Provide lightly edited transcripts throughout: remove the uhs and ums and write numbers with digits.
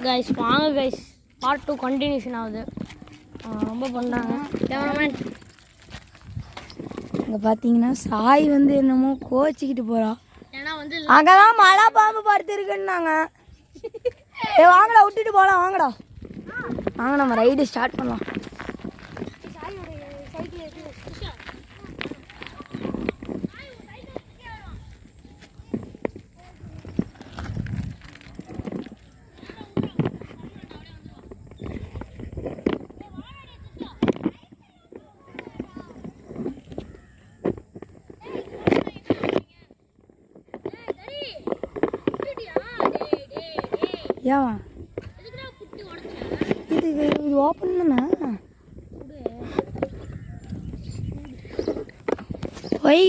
Guys வாங்க guys part 2 continuation ஆகுது. ரொம்ப பண்ணாங்க கேமராமேன். இங்கே பார்த்தீங்கன்னா சாய் வந்து என்னமோ கோச்சிக்கிட்டு போகிறா. ஏன்னா வந்து அங்கதான் மழை பாம்பு படுத்துருக்குன்னாங்க. வாங்கடா விட்டுட்டு போகலாம். வாங்கடா வாங்க நம்ம ரைடு ஸ்டார்ட் பண்ணலாம். ஏன் இது ஓப்பன் தானே போய்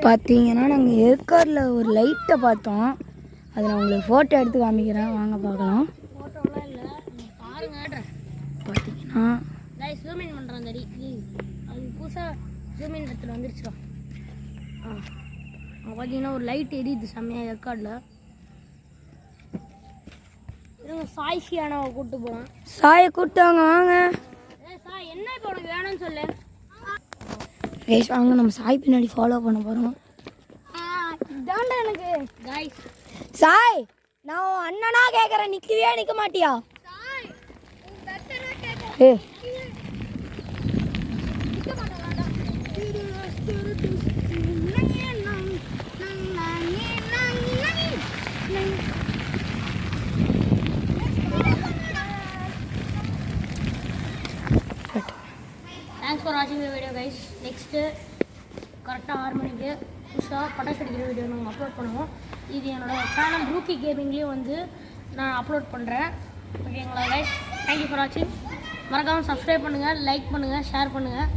பார்த்தீங்கன்னா நாங்கள் ஏற்காடில் ஒரு லைட்டை பார்த்தோம். அதை நான் உங்களுக்கு ஃபோட்டோ எடுத்து காமிக்கிறேன், வாங்க பார்க்கலாம். ஃபோட்டோலாம் இல்லை பாருங்க. பார்த்தீங்கன்னா ஜூம் இன் பண்ணுறேன். சரி அது புதுசாக ஜூம் இன் இடத்துல வந்துருச்சுக்கா. பார்த்தீங்கன்னா ஒரு லைட் எரியுது செம்மையாக ஏற்காடில். சாய்ஷியானாவை கூப்பிட்டு போகிறேன். சாயை கூப்பிட்டாங்க வாங்க. சாய் என்ன இப்போ உனக்கு வேணும்னு சொல்லு. கைஸ் வாங்க நம்ம சாய் பின்னாடி ஃபாலோ பண்ண போகிறோம். இதாண்டா எனக்கு கைஸ். சாய் நான் உன் அண்ணனா கேட்குறேன், நிற்கவே நிற்க மாட்டியா? ஏ தேங்க்ஸ் ஃபார் வாட்சிங் த வீடியோ கைஸ். நெக்ஸ்ட்டு கரெக்டாக 6 மணிக்கு புதுசாக பட்டாசு அடிக்கிற வீடியோ நாங்கள் அப்லோட் பண்ணுவோம். இது என்னோடய சேனல் ரூக்கி கேமிங்லேயும் வந்து நான் அப்லோட் பண்ணுறேன். ஓகேங்களா கைஸ்? தேங்க்யூ ஃபார் வாட்சிங். மறக்காமல் சப்ஸ்கிரைப் பண்ணுங்கள், லைக் பண்ணுங்கள், ஷேர் பண்ணுங்கள்.